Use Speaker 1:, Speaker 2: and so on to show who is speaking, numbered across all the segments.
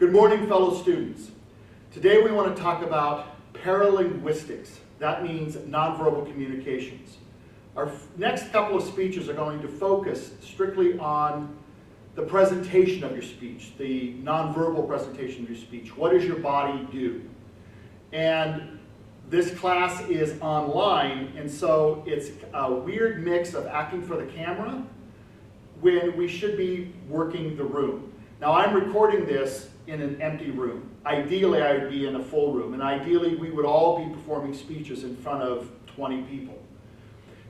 Speaker 1: Good morning, fellow students. Today we want to talk about paralinguistics. That means nonverbal communications. Our next couple of speeches are going to focus strictly on the presentation of your speech, the nonverbal presentation of your speech. What does your body do? And this class is online, and so it's a weird mix of acting for the camera when we should be working the room. Now, I'm recording this in an empty room. Ideally, I would be in a full room, and ideally, we would all be performing speeches in front of 20 people.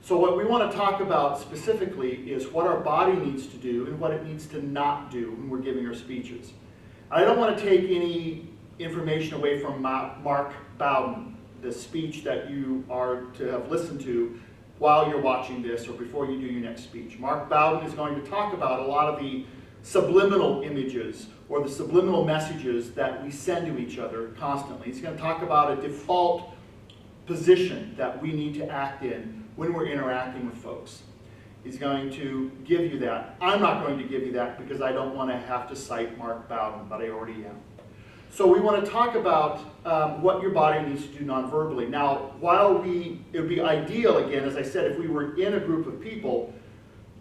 Speaker 1: So what we want to talk about specifically is what our body needs to do and what it needs to not do when we're giving our speeches. I don't want to take any information away from Mark Bowden, the speech that you are to have listened to while you're watching this or before you do your next speech. Mark Bowden is going to talk about a lot of the subliminal images or the subliminal messages that we send to each other constantly. He's going to talk about a default position that we need to act in when we're interacting with folks. He's going to give you that. I'm not going to give you that because I don't want to have to cite Mark Bowden, but I already am. So we want to talk about what your body needs to do nonverbally. Now, it would be ideal, again, as I said, if we were in a group of people,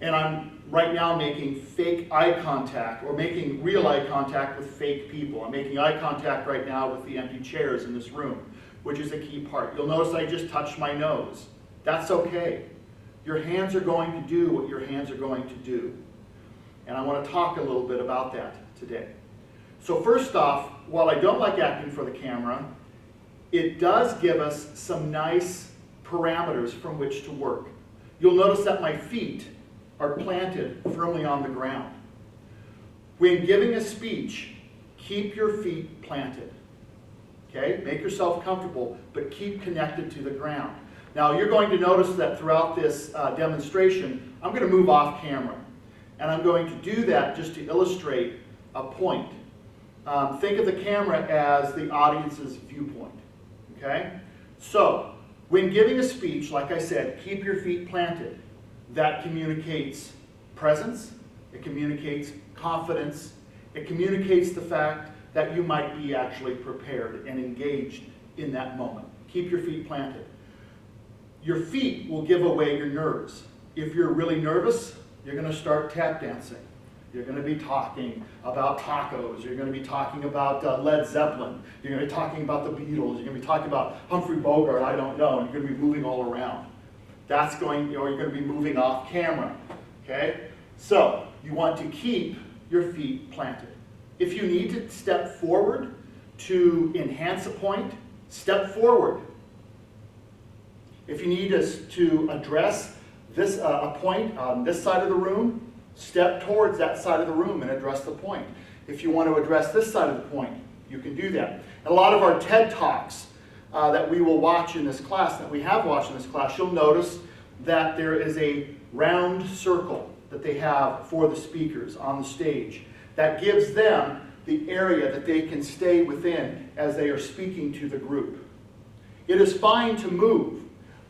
Speaker 1: and I'm right now making fake eye contact or making real eye contact with fake people. I'm making eye contact right now with the empty chairs in this room, which is a key part. You'll notice I just touched my nose. That's okay. Your hands are going to do what your hands are going to do. And I want to talk a little bit about that today. So first off, while I don't like acting for the camera, it does give us some nice parameters from which to work. You'll notice that my feet are planted firmly on the ground. When giving a speech, keep your feet planted. Okay? Make yourself comfortable, but keep connected to the ground. Now, you're going to notice that throughout this demonstration, I'm going to move off camera. And I'm going to do that just to illustrate a point. Think of the camera as the audience's viewpoint. Okay? So, when giving a speech, like I said, keep your feet planted. That communicates presence, it communicates confidence, it communicates the fact that you might be actually prepared and engaged in that moment. Keep your feet planted. Your feet will give away your nerves. If you're really nervous, you're going to start tap dancing. You're going to be talking about tacos. You're going to be talking about Led Zeppelin. You're going to be talking about the Beatles. You're going to be talking about Humphrey Bogart, I don't know, and you're going to be moving all around. Or you're going to be moving off camera, okay? So, you want to keep your feet planted. If you need to step forward to enhance a point, step forward. If you need to address a point on this side of the room, step towards that side of the room and address the point. If you want to address this side of the point, you can do that. And a lot of our TED Talks that we will watch in this class, that we have watched in this class, you'll notice that there is a round circle that they have for the speakers on the stage that gives them the area that they can stay within as they are speaking to the group. It is fine to move,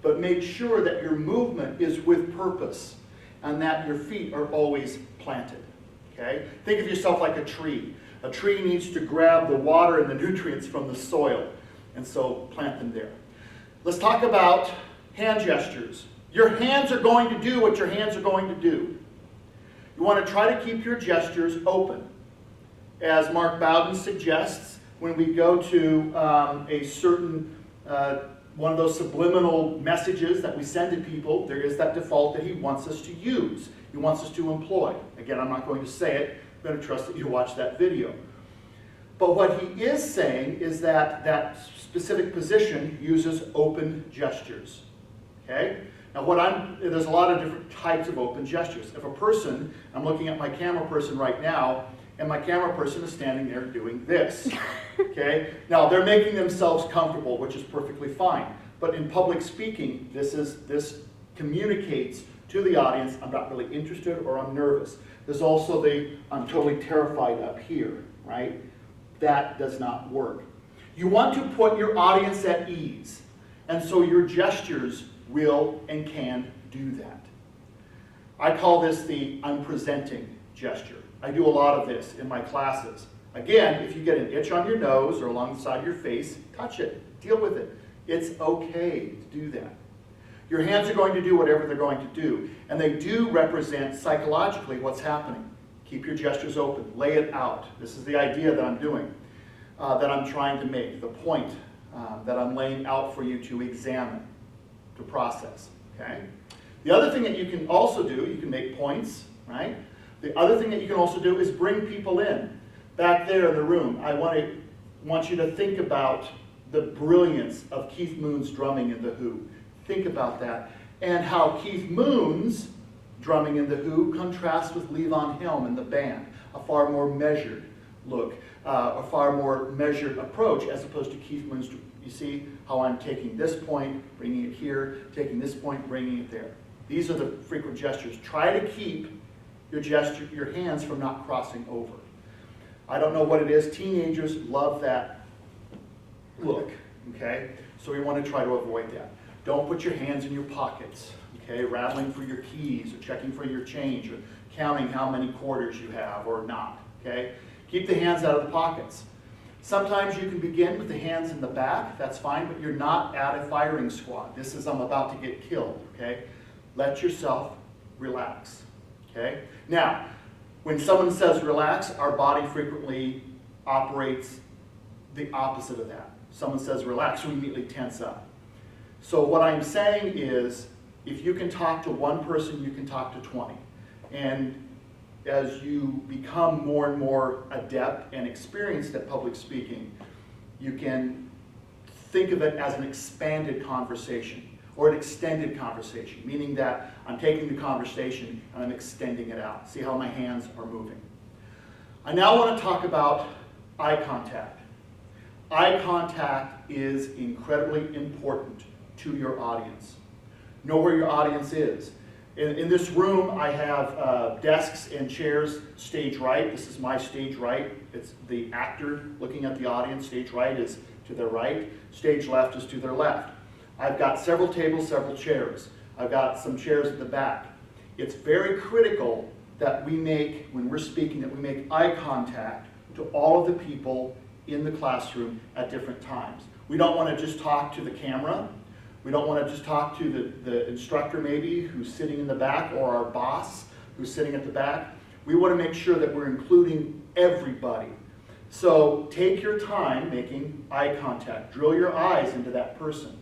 Speaker 1: but make sure that your movement is with purpose and that your feet are always planted. Okay? Think of yourself like a tree. A tree needs to grab the water and the nutrients from the soil, and so plant them there. Let's talk about hand gestures. Your hands are going to do what your hands are going to do. You want to try to keep your gestures open. As Mark Bowden suggests, when we go to a certain one of those subliminal messages that we send to people, there is that default that he wants us to use. He wants us to employ. Again, I'm not going to say it. I'm going to trust that you watch that video. But what he is saying is that that specific position uses open gestures. Okay? Now, there's a lot of different types of open gestures. If a person, I'm looking at my camera person right now, and my camera person is standing there doing this. Okay? Now, they're making themselves comfortable, which is perfectly fine. But in public speaking, this communicates to the audience, I'm not really interested or I'm nervous. There's also I'm totally terrified up here, right? That does not work. You want to put your audience at ease, and so your gestures will and can do that. I call this the I'm presenting gesture. I do a lot of this in my classes. Again, if you get an itch on your nose or along the side of your face, touch it, deal with it. It's okay to do that. Your hands are going to do whatever they're going to do, and they do represent psychologically what's happening. Keep your gestures open, lay it out. This is the idea that I'm doing, that I'm trying to make, the point that I'm laying out for you to examine, to process, okay? The other thing that you can also do, you can make points, right? The other thing that you can also do is bring people in. Back there in the room, I want you to think about the brilliance of Keith Moon's drumming in The Who. Think about that. And how Keith Moon's drumming in The Who contrasts with Levon Helm and the band. A far more measured look, a far more measured approach as opposed to Keith Moon's. You see how I'm taking this point, bringing it here, taking this point, bringing it there. These are the frequent gestures. Try to keep your hands from not crossing over. I don't know what it is. Teenagers love that look, okay? So we want to try to avoid that. Don't put your hands in your pockets, okay? Rattling for your keys or checking for your change or counting how many quarters you have or not, okay? Keep the hands out of the pockets. Sometimes you can begin with the hands in the back, that's fine, but you're not at a firing squad. This is I'm about to get killed, okay? Let yourself relax, okay? Now, when someone says relax, our body frequently operates the opposite of that. Someone says relax, we immediately tense up. So what I'm saying is, if you can talk to one person, you can talk to 20. And as you become more and more adept and experienced at public speaking, you can think of it as an expanded conversation or an extended conversation, meaning that I'm taking the conversation and I'm extending it out. See how my hands are moving. I now want to talk about eye contact. Eye contact is incredibly important to your audience. Know where your audience is. In this room, I have desks and chairs stage right. This is my stage right. It's the actor looking at the audience. Stage right is to their right. Stage left is to their left. I've got several tables, several chairs. I've got some chairs at the back. It's very critical that we make, when we're speaking, that we make eye contact to all of the people in the classroom at different times. We don't want to just talk to the camera. We don't want to just talk to the instructor maybe who's sitting in the back or our boss who's sitting at the back. We want to make sure that we're including everybody. So take your time making eye contact. Drill your eyes into that person.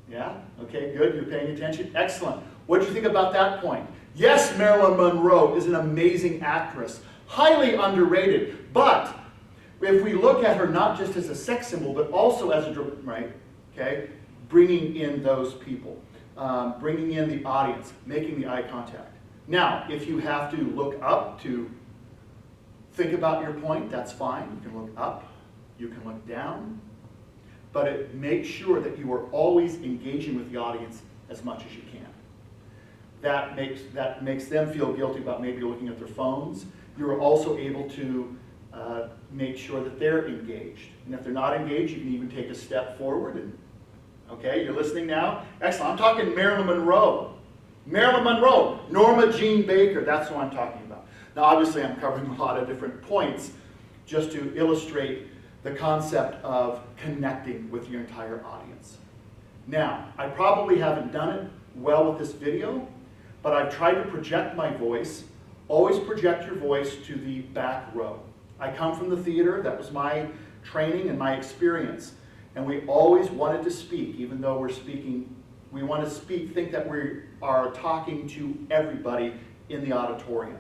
Speaker 1: Yeah? Okay, good. You're paying attention. Excellent. What do you think about that point? Yes, Marilyn Monroe is an amazing actress. Highly underrated. But if we look at her not just as a sex symbol, but also as a, right? Okay? Bringing in those people. Bringing in the audience. Making the eye contact. Now, if you have to look up to think about your point, that's fine. You can look up. You can look down. But make sure that you are always engaging with the audience as much as you can. That makes them feel guilty about maybe looking at their phones. You're also able to make sure that they're engaged. And if they're not engaged, you can even take a step forward. And okay, you're listening now? Excellent. I'm talking Marilyn Monroe. Marilyn Monroe, Norma Jean Baker, that's what I'm talking about. Now obviously I'm covering a lot of different points just to illustrate the concept of connecting with your entire audience. Now, I probably haven't done it well with this video, but I've tried to project my voice. Always project your voice to the back row. I come from the theater, that was my training and my experience. And we always wanted to speak, even though we're speaking, we want to speak, think that we are talking to everybody in the auditorium.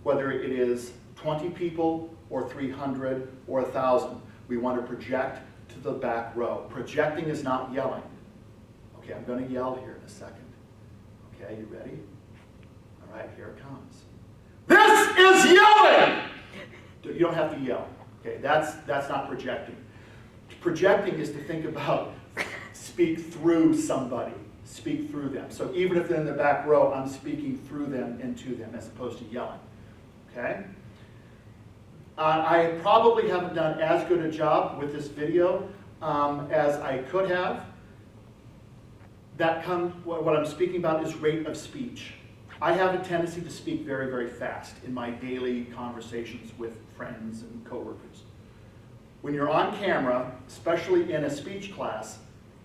Speaker 1: Whether it is 20 people or 300 or 1,000. We want to project to the back row. Projecting is not yelling. Okay, I'm going to yell here in a second. Okay, you ready? All right, here it comes. This is yelling! You don't have to yell. Okay, that's not projecting. Projecting is to think about, speak through somebody, speak through them. So even if they're in the back row, I'm speaking through them and to them as opposed to yelling. Okay? I probably haven't done as good a job with this video as I could have. What I'm speaking about is rate of speech. I have a tendency to speak very, very fast in my daily conversations with friends and coworkers. When you're on camera, especially in a speech class,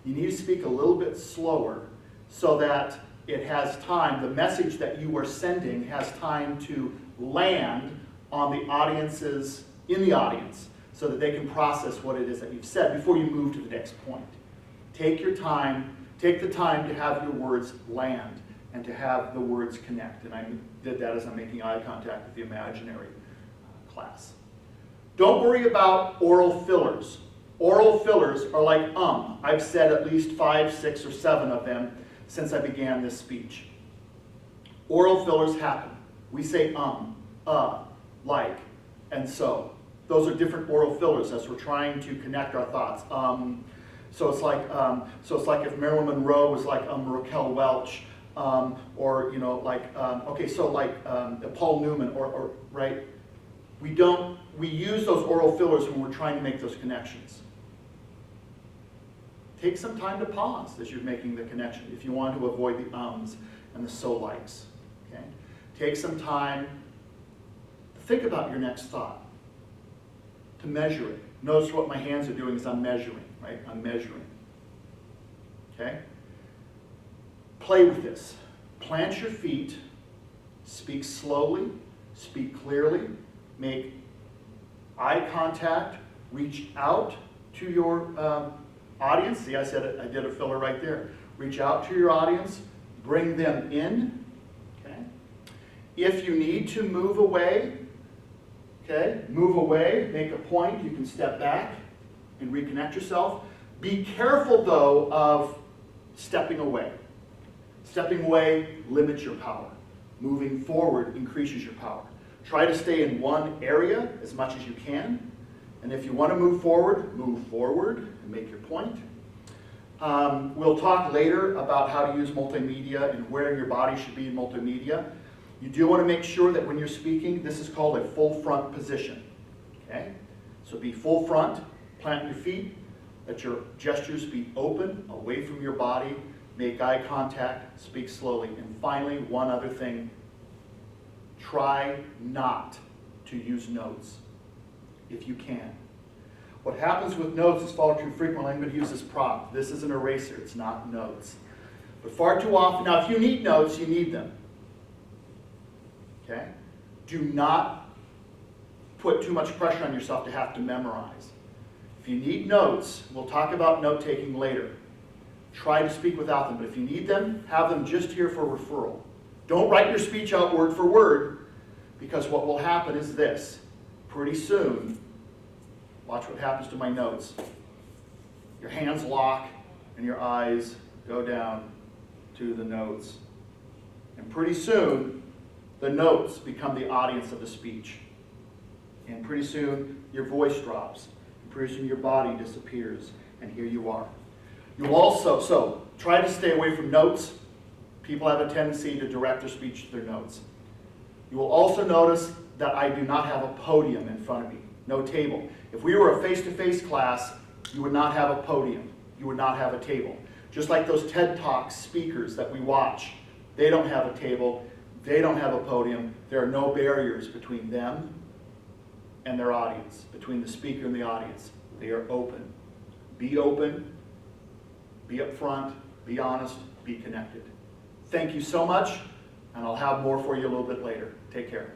Speaker 1: you need to speak a little bit slower so that it has time, the message that you are sending has time to land on the audiences, in the audience, so that they can process what it is that you've said before you move to the next point. Take your time, take the time to have your words land and to have the words connect. And I did that as I'm making eye contact with the imaginary class. Don't worry about oral fillers. Oral fillers are like I've said at least 5, 6, or 7 of them since I began this speech. Oral fillers happen. We say like, and so. Those are different oral fillers as we're trying to connect our thoughts. So it's like if Marilyn Monroe was like Raquel Welch, or Paul Newman, or right. We use those oral fillers when we're trying to make those connections. Take some time to pause as you're making the connection if you want to avoid the ums and the so likes. Okay? Take some time to think about your next thought, to measure it. Notice what my hands are doing is I'm measuring, right? I'm measuring. Okay? Play with this. Plant your feet, speak slowly, speak clearly, make eye contact, reach out to your audience. See, I said it, I did a filler right there. Reach out to your audience, bring them in. Okay? If you need to move away, okay, move away, make a point, you can step back and reconnect yourself. Be careful though of stepping away. Stepping away limits your power. Moving forward increases your power. Try to stay in one area as much as you can. And if you want to move forward and make your point. We'll talk later about how to use multimedia and where your body should be in multimedia. You do want to make sure that when you're speaking, this is called a full front position. Okay? So be full front, plant your feet, let your gestures be open, away from your body, make eye contact, speak slowly. And finally, one other thing, try not to use notes if you can. What happens with notes is follow too frequently. I'm going to use this prop. This is an eraser. It's not notes. But far too often, now if you need notes, you need them. Okay? Do not put too much pressure on yourself to have to memorize. If you need notes, we'll talk about note-taking later. Try to speak without them, but if you need them, have them just here for referral. Don't write your speech out word for word, because what will happen is this. Pretty soon, watch what happens to my notes. Your hands lock and your eyes go down to the notes. And pretty soon, the notes become the audience of the speech. And pretty soon, your voice drops. And pretty soon, your body disappears. And here you are. You'll also, so try to stay away from notes. People have a tendency to direct their speech to their notes. You will also notice that I do not have a podium in front of me. No table. If we were a face-to-face class, you would not have a podium. You would not have a table. Just like those TED Talk speakers that we watch. They don't have a table. They don't have a podium. There are no barriers between them and their audience, between the speaker and the audience. They are open. Be open. Be upfront. Be honest. Be connected. Thank you so much, and I'll have more for you a little bit later. Take care.